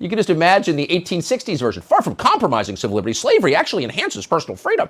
You can just imagine the 1860s version. Far from compromising civil liberties, slavery actually enhances personal freedom.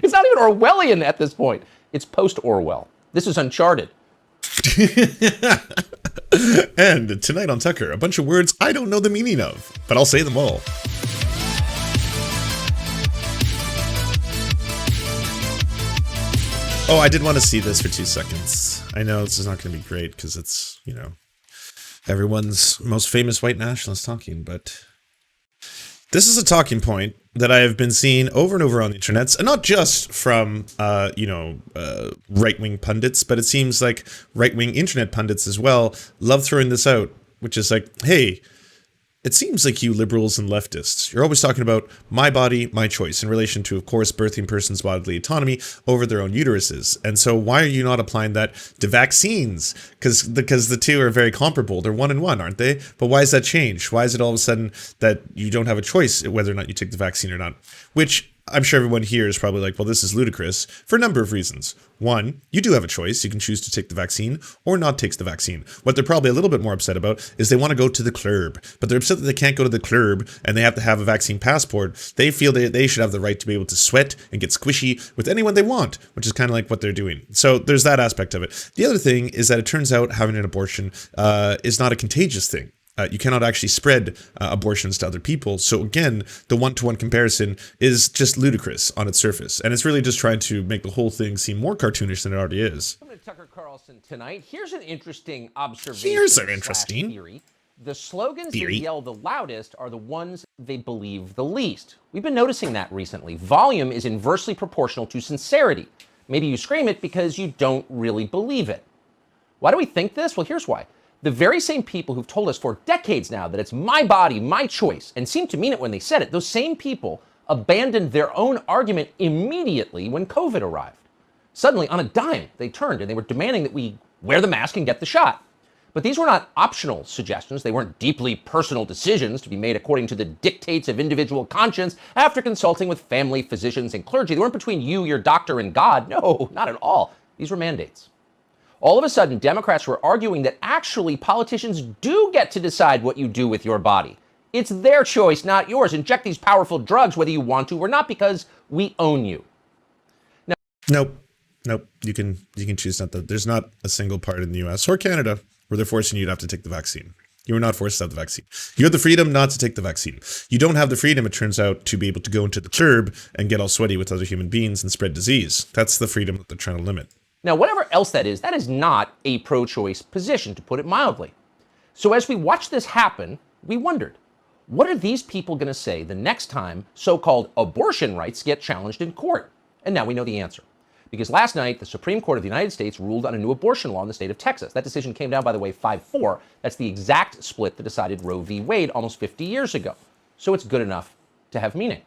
It's not even Orwellian at this point. It's post-Orwell. This is Uncharted. And tonight on Tucker, a bunch of words I don't know the meaning of, but I'll say them all. Oh, I did want to see this for 2 seconds. I know this is not going to be great because it's, you know, everyone's most famous white nationalist talking, but this is a talking point that I have been seeing over and over on the internets, and not just from, right-wing pundits, but it seems like right-wing internet pundits as well love throwing this out, which is like, hey, it seems like you liberals and leftists, you're always talking about my body, my choice in relation to, of course, birthing person's bodily autonomy over their own uteruses. And so why are you not applying that to vaccines? Because the two are very comparable. They're one and one, aren't they? But why has that changed? Why is it all of a sudden that you don't have a choice whether or not you take the vaccine or not? Which I'm sure everyone here is probably like, well, this is ludicrous for a number of reasons. One, you do have a choice. You can choose to take the vaccine or not take the vaccine. What they're probably a little bit more upset about is they want to go to the club, but they're upset that they can't go to the club and they have to have a vaccine passport. They feel they should have the right to be able to sweat and get squishy with anyone they want, which is kind of like what they're doing. So there's that aspect of it. The other thing is that it turns out having an abortion is not a contagious thing. You cannot actually spread abortions to other people. So again, the one-to-one comparison is just ludicrous on its surface. And it's really just trying to make the whole thing seem more cartoonish than it already is. Welcome to Tucker Carlson tonight. Here's an interesting observation. Theory. The slogans they yell the loudest are the ones they believe the least. We've been noticing that recently. Volume is inversely proportional to sincerity. Maybe you scream it because you don't really believe it. Why do we think this? Well, here's why. The very same people who've told us for decades now that it's my body, my choice, and seemed to mean it when they said it, those same people abandoned their own argument immediately when COVID arrived. Suddenly, on a dime, they turned and they were demanding that we wear the mask and get the shot. But these were not optional suggestions. They weren't deeply personal decisions to be made according to the dictates of individual conscience after consulting with family, physicians, and clergy. They weren't between you, your doctor, and God. No, not at all. These were mandates. All of a sudden, Democrats were arguing that actually politicians do get to decide what you do with your body. It's their choice, not yours. Inject these powerful drugs whether you want to or not because we own you. Now, Nope. You can choose not to. There's not a single part in the US or Canada where they're forcing you to have to take the vaccine. You are not forced to have the vaccine. You have the freedom not to take the vaccine. You don't have the freedom, it turns out, to be able to go into the club and get all sweaty with other human beings and spread disease. That's the freedom that they're trying to limit. Now, whatever else that is not a pro-choice position, to put it mildly. So as we watch this happen, we wondered, what are these people going to say the next time so-called abortion rights get challenged in court? And now we know the answer. Because last night, the Supreme Court of the United States ruled on a new abortion law in the state of Texas. That decision came down, by the way, 5-4. That's the exact split that decided Roe v. Wade almost 50 years ago. So it's good enough to have meaning.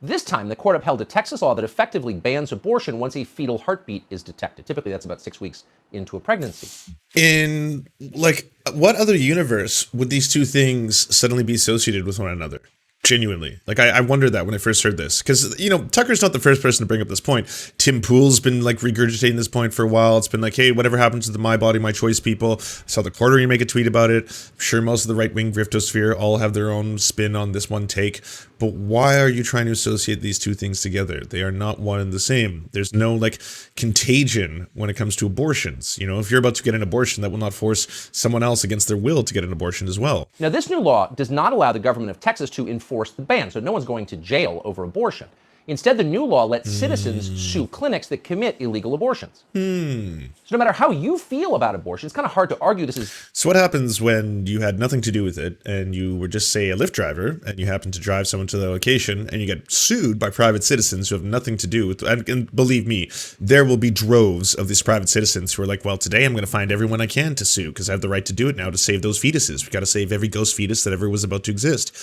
This time, the court upheld a Texas law that effectively bans abortion once a fetal heartbeat is detected. Typically, that's about 6 weeks into a pregnancy. In, like, what other universe would these two things suddenly be associated with one another? Genuinely. Like, I wondered that when I first heard this. Because, you know, Tucker's not the first person to bring up this point. Tim Pool's been, like, regurgitating this point for a while. It's been like, hey, whatever happens to the My Body, My Choice people. I saw the Quarterly make a tweet about it. I'm sure most of the right-wing griftosphere all have their own spin on this one take. But why are you trying to associate these two things together? They are not one and the same. There's no, like, contagion when it comes to abortions. You know, if you're about to get an abortion, that will not force someone else against their will to get an abortion as well. Now, this new law does not allow the government of Texas to enforce the ban, so no one's going to jail over abortion. Instead, the new law lets citizens sue clinics that commit illegal abortions. So no matter how you feel about abortion, it's kind of hard to argue this is... So what happens when you had nothing to do with it and you were just, say, a Lyft driver and you happen to drive someone to the location and you get sued by private citizens who have nothing to do with... And believe me, there will be droves of these private citizens who are like, well, today I'm going to find everyone I can to sue because I have the right to do it now to save those fetuses. We've got to save every ghost fetus that ever was about to exist.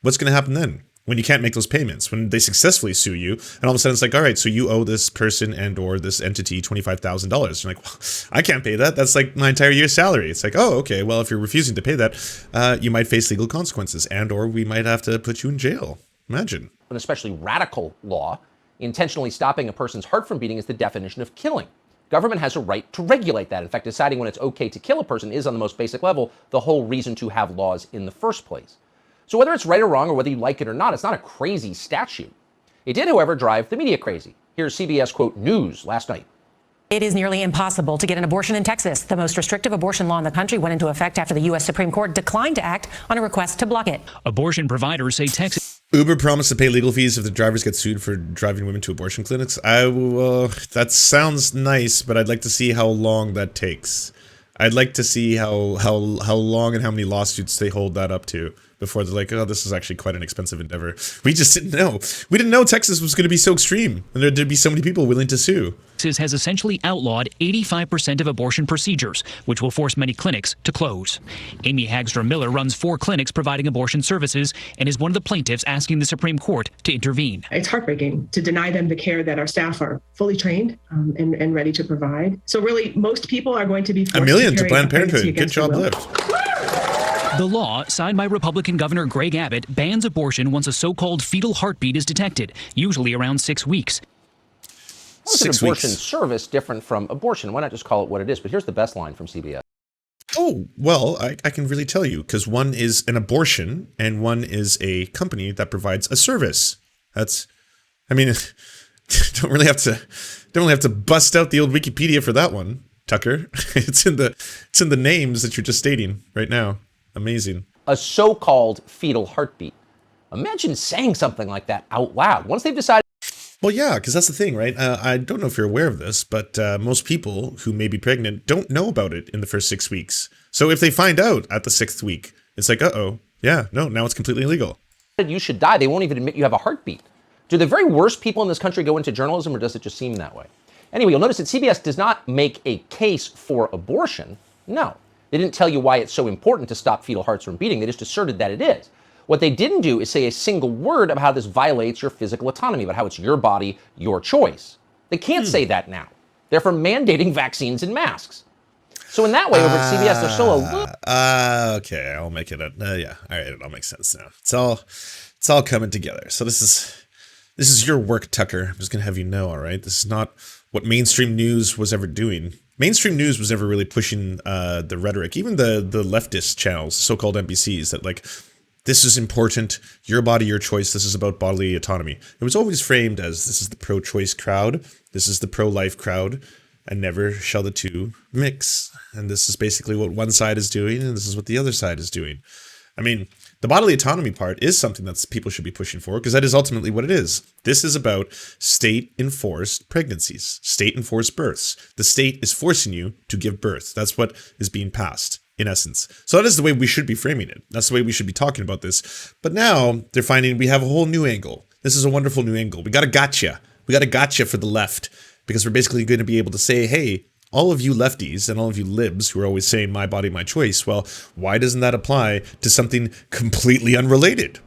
What's going to happen then? When you can't make those payments, when they successfully sue you, and all of a sudden it's like, all right, so you owe this person and or this entity $25,000. You're like, well, I can't pay that. That's like my entire year's salary. It's like, oh, okay, well, if you're refusing to pay that, you might face legal consequences and or we might have to put you in jail. Imagine. An especially radical law, intentionally stopping a person's heart from beating is the definition of killing. Government has a right to regulate that. In fact, deciding when it's okay to kill a person is, on the most basic level, the whole reason to have laws in the first place. So whether it's right or wrong, or whether you like it or not, it's not a crazy statute. It did, however, drive the media crazy. Here's CBS, quote, news last night. It is nearly impossible to get an abortion in Texas. The most restrictive abortion law in the country went into effect after the U.S. Supreme Court declined to act on a request to block it. Abortion providers say Texas... Uber promised to pay legal fees if the drivers get sued for driving women to abortion clinics. That sounds nice, but I'd like to see how long that takes. I'd like to see how long and how many lawsuits they hold that up to before they're like, oh, this is actually quite an expensive endeavor. We just didn't know. We didn't know Texas was going to be so extreme and there'd be so many people willing to sue. Texas has essentially outlawed 85% of abortion procedures, which will force many clinics to close. Amy Hagstrom Miller runs 4 clinics providing abortion services and is one of the plaintiffs asking the Supreme Court to intervene. It's heartbreaking to deny them the care that our staff are fully trained and ready to provide. So really, most people are going to be forced $1 million to carry Planned out pregnancy Parenthood. Good against their job, will. Lyft. The law, signed by Republican Governor Greg Abbott, bans abortion once a so-called fetal heartbeat is detected, usually around 6 weeks. How is an abortion service different from abortion? Why not just call it what it is? But here's the best line from CBS. Oh, well, I can really tell you, because one is an abortion and one is a company that provides a service. That's, I mean, don't really have to bust out the old Wikipedia for that one, Tucker. It's in the names that you're just stating right now. Amazing. A so-called fetal heartbeat. Imagine saying something like that out loud. Once they've decided... Well, yeah, because that's the thing, right? I don't know if you're aware of this, but most people who may be pregnant don't know about it in the first 6 weeks. So if they find out at the 6th week, it's like, uh-oh, yeah, no, now it's completely illegal. You should die. They won't even admit you have a heartbeat. Do the very worst people in this country go into journalism, or does it just seem that way? Anyway, you'll notice that CBS does not make a case for abortion. No. They didn't tell you why it's so important to stop fetal hearts from beating. They just asserted that it is. What they didn't do is say a single word about how this violates your physical autonomy, about how it's your body, your choice. They can't say that now. They're for mandating vaccines and masks. So in that way, over at CBS, they're still a little... Okay, I'll make it yeah, all right, it all makes sense now. It's all coming together. So this is your work, Tucker. I'm just gonna have you know, all right? This is not what mainstream news was ever doing. Mainstream news was never really pushing the rhetoric, even the leftist channels, so-called NBCs, that like, this is important, your body, your choice, this is about bodily autonomy. It was always framed as, this is the pro-choice crowd, this is the pro-life crowd, and never shall the two mix. And this is basically what one side is doing, and this is what the other side is doing. I mean, the bodily autonomy part is something that people should be pushing for, because that is ultimately what it is. This is about state-enforced pregnancies, state-enforced births. The state is forcing you to give birth. That's what is being passed, in essence. So that is the way we should be framing it. That's the way we should be talking about this. But now they're finding we have a whole new angle. This is a wonderful new angle. We got a gotcha. We got a gotcha for the left, because we're basically going to be able to say, hey, all of you lefties and all of you libs who are always saying my body, my choice, well, why doesn't that apply to something completely unrelated?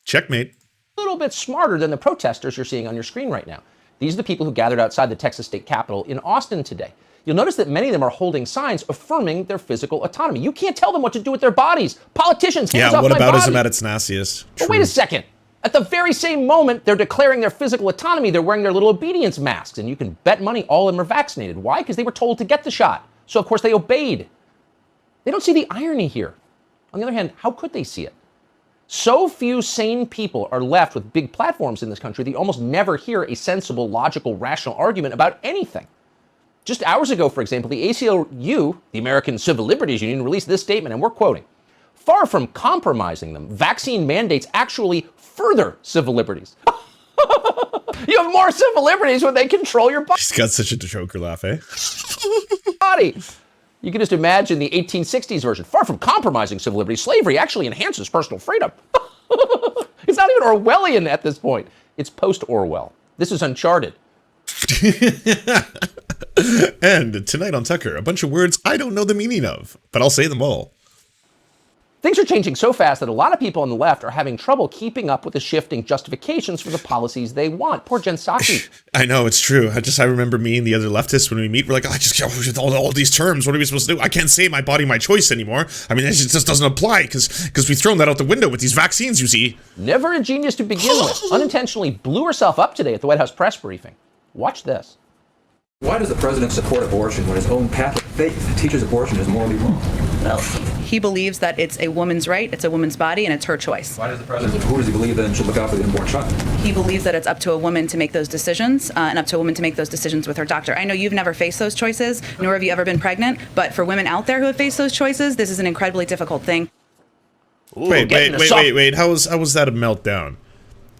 Checkmate. A little bit smarter than the protesters you're seeing on your screen right now. These are the people who gathered outside the Texas state capitol in Austin today. You'll notice that many of them are holding signs affirming their physical autonomy. You can't tell them what to do with their bodies. Politicians, hands off my body. Yeah, whataboutism at its nastiest. But wait a second. At the very same moment they're declaring their physical autonomy, they're wearing their little obedience masks, and you can bet money all of them are vaccinated. Why? Because they were told to get the shot. So, of course, they obeyed. They don't see the irony here. On the other hand, how could they see it? So few sane people are left with big platforms in this country that you almost never hear a sensible, logical, rational argument about anything. Just hours ago, for example, the ACLU, the American Civil Liberties Union, released this statement, and we're quoting, "Far from compromising them, vaccine mandates actually further civil liberties." You have more civil liberties when they control your body. He's got such a Joker laugh, eh? You can just imagine the 1860s version. Far from compromising civil liberties, slavery actually enhances personal freedom. It's not even Orwellian at this point. It's post-Orwell. This is Uncharted. And tonight on Tucker, a bunch of words I don't know the meaning of, but I'll say them all. Things are changing so fast that a lot of people on the left are having trouble keeping up with the shifting justifications for the policies they want. Poor Jen Psaki. I know, it's true. I remember me and the other leftists when we meet, we're like, I just with all these terms, what are we supposed to do? I can't say my body, my choice anymore. I mean, it just doesn't apply because we've thrown that out the window with these vaccines, you see. Never a genius to begin with. Unintentionally blew herself up today at the White House press briefing. Watch this. Why does the president support abortion when his own Catholic faith teaches abortion is morally wrong? Well, he believes that it's a woman's right, it's a woman's body, and it's her choice. Why does the president, who does he believe then should look out for the unborn child? He believes that it's up to a woman to make those decisions, and up to a woman to make those decisions with her doctor. I know you've never faced those choices, nor have you ever been pregnant, but for women out there who have faced those choices, this is an incredibly difficult thing. Ooh, wait. How was that a meltdown?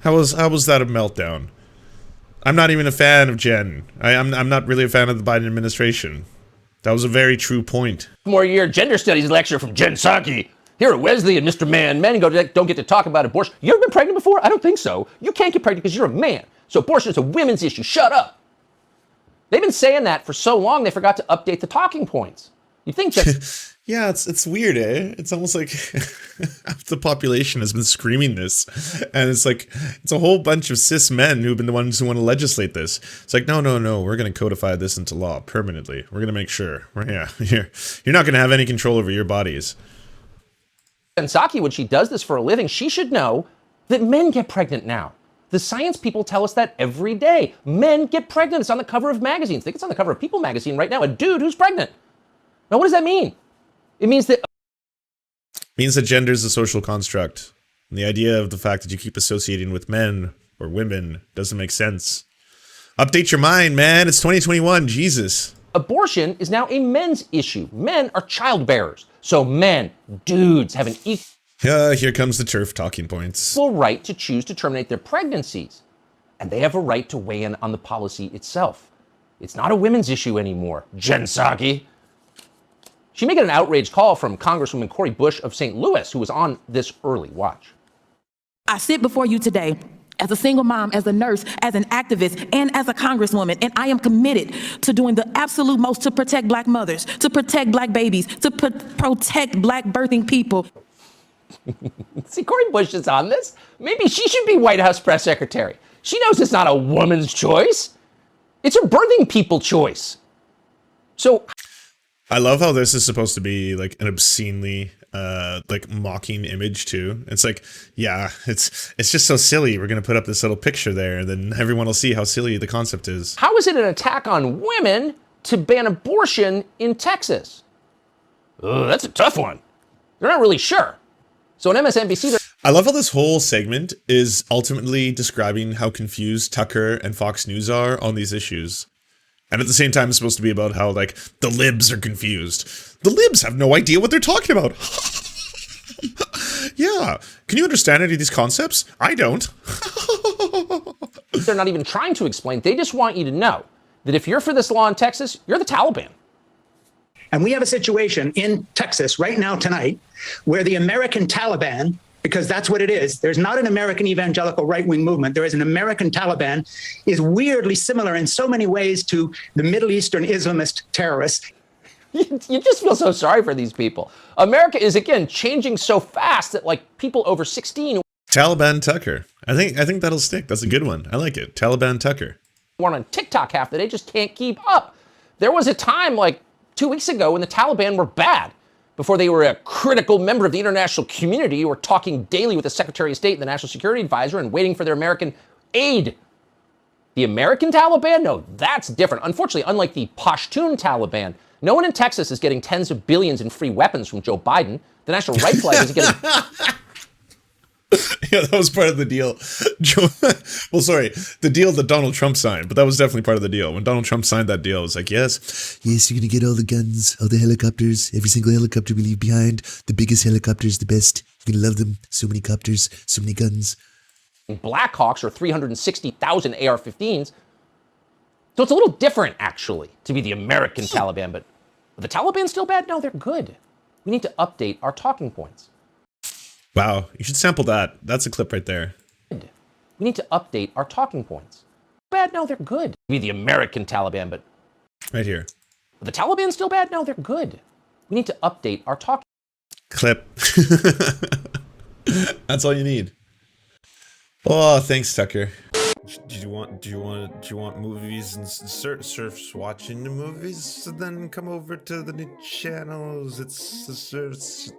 How was that a meltdown? I'm not even a fan of Jen. I'm not really a fan of the Biden administration. That was a very true point. More year gender studies lecture from Jen Psaki. Here at Wesley and Mr. Man, men don't get to talk about abortion. You ever been pregnant before? I don't think so. You can't get pregnant because you're a man. So abortion is a women's issue. Shut up. They've been saying that for so long they forgot to update the talking points. You think that... Yeah, it's weird, eh? It's almost like half the population has been screaming this. And it's like, it's a whole bunch of cis men who've been the ones who want to legislate this. It's like, no, we're going to codify this into law permanently. We're going to make sure. You're not going to have any control over your bodies. And Psaki, when she does this for a living, she should know that men get pregnant now. The science people tell us that every day. Men get pregnant. It's on the cover of magazines. I think it's on the cover of People magazine right now. A dude who's pregnant. Now, what does that mean? It means that gender is a social construct. And the idea of the fact that you keep associating with men or women doesn't make sense. Update your mind, man. It's 2021. Jesus. Abortion is now a men's issue. Men are childbearers. So men, dudes, have an here comes the turf talking points. equal right to choose to terminate their pregnancies. And they have a right to weigh in on the policy itself. It's not a women's issue anymore, Jen Psaki. She may get an outraged call from Congresswoman Cori Bush of St. Louis, who was on this early. Watch. I sit before you today as a single mom, as a nurse, as an activist, and as a congresswoman, and I am committed to doing the absolute most to protect Black mothers, to protect Black babies, to protect Black birthing people. See, Cori Bush is on this. Maybe she should be White House press secretary. She knows it's not a woman's choice. It's a birthing people choice. So... I love how this is supposed to be like an obscenely like mocking image too. It's like, yeah, it's just so silly. We're gonna put up this little picture there, and then everyone will see how silly the concept is. How is it an attack on women to ban abortion in Texas? That's a tough one. They're not really sure. So on MSNBC, I love how this whole segment is ultimately describing how confused Tucker and Fox News are on these issues. And at the same time, it's supposed to be about how, like, the libs are confused. The libs have no idea what they're talking about. Yeah. Can you understand any of these concepts? I don't. They're not even trying to explain. They just want you to know that if you're for this law in Texas, you're the Taliban. And we have a situation in Texas right now tonight where the American Taliban, because that's what it is. There's not an American evangelical right-wing movement. There is an American Taliban, is weirdly similar in so many ways to the Middle Eastern Islamist terrorists. You just feel so sorry for these people. America is, again, changing so fast that, like, people over 16... Taliban Tucker. I think that'll stick. That's a good one. I like it. Taliban Tucker. ...one on TikTok half the day just can't keep up. There was a time, like, 2 weeks ago when the Taliban were bad. Before they were a critical member of the international community who were talking daily with the Secretary of State and the National Security Advisor and waiting for their American aid. The American Taliban? No, that's different. Unfortunately, unlike the Pashtun Taliban, no one in Texas is getting tens of billions in free weapons from Joe Biden. The National Rifle Flag is getting... Yeah, that was part of the deal. Well, sorry, the deal that Donald Trump signed, but that was definitely part of the deal. When Donald Trump signed that deal, it was like, yes, you're going to get all the guns, all the helicopters, every single helicopter we leave behind. The biggest helicopters, the best. You're going to love them. So many copters, so many guns. Blackhawks or 360,000 AR-15s. So it's a little different, actually, to be the American Taliban. But are the Taliban still bad? No, they're good. We need to update our talking points. Wow, you should sample that. That's a clip right there. We need to update our talking points. Bad? No, they're good. Be the American Taliban, but... Right here. Are the Taliban still bad? No, they're good. We need to update our talking... Clip. That's all you need. Oh, thanks, Tucker. Do you want movies and Serfs watching the movies? So then come over to the new channels. It's the Serfs.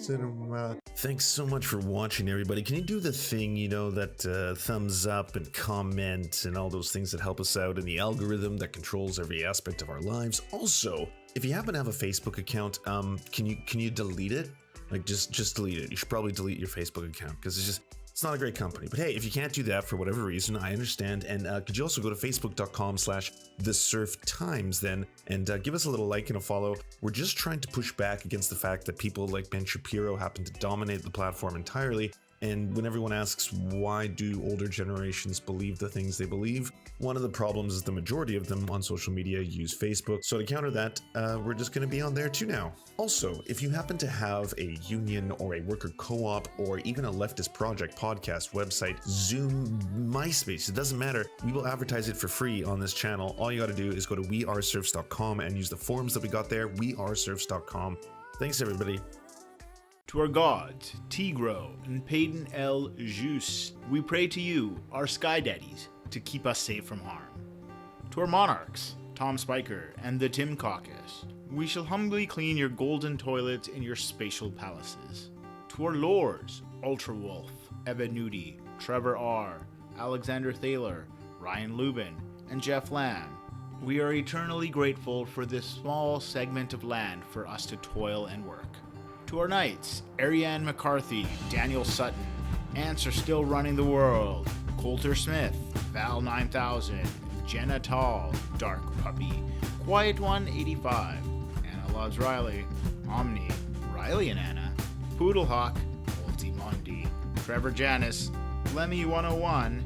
cinema. Thanks so much for watching, everybody. Can you do the thing, you know, that thumbs up and comment and all those things that help us out in the algorithm that controls every aspect of our lives? Also, if you happen to have a Facebook account, can you delete it? Like, just delete it. You should probably delete your Facebook account because it's not a great company. But hey, if you can't do that for whatever reason, I understand. And could you also go to facebook.com/thesurftimes then and give us a little like and a follow. We're just trying to push back against the fact that people like Ben Shapiro happen to dominate the platform entirely. And when everyone asks why do older generations believe the things they believe, one of the problems is the majority of them on social media use Facebook. So to counter that, we're just going to be on there too now. Also, if you happen to have a union or a worker co-op or even a leftist project, podcast, website, Zoom, MySpace, it doesn't matter. We will advertise it for free on this channel. All you got to do is go to weareserfs.com and use the forms that we got there, weareserfs.com. Thanks, everybody. To our gods, Tigro and Payton El Jus, we pray to you, our sky daddies, to keep us safe from harm. To our monarchs, Tom Spiker and the Tim Caucus, we shall humbly clean your golden toilets in your spatial palaces. To our lords, Ultra Wolf, Evan Nudie, Trevor R., Alexander Thaler, Ryan Lubin, and Jeff Lamb, we are eternally grateful for this small segment of land for us to toil and work. To our knights, Ariane McCarthy, Daniel Sutton, Ants Are Still Running the World, Coulter Smith, Val 9000, Jenna Tall, Dark Puppy, Quiet One 85, Anna Loves Riley, Omni, Riley and Anna, Poodlehawk, Ultimondi, Trevor Janis, Lemmy 101,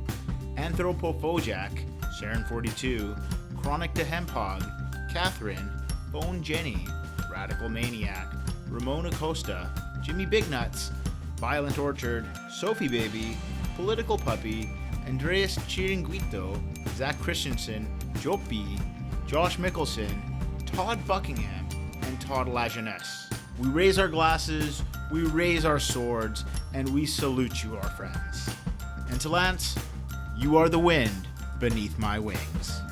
Anthropophojack, Sharon 42, Chronic to Hemphog, Catherine, Bone Jenny, Radical Maniac, Ramona Costa, Jimmy Bignuts, Violent Orchard, Sophie Baby, Political Puppy, Andreas Chiringuito, Zach Christensen, Jopi, Josh Mickelson, Todd Buckingham, and Todd Lajeunesse. We raise our glasses, we raise our swords, and we salute you, our friends. And to Lance, you are the wind beneath my wings.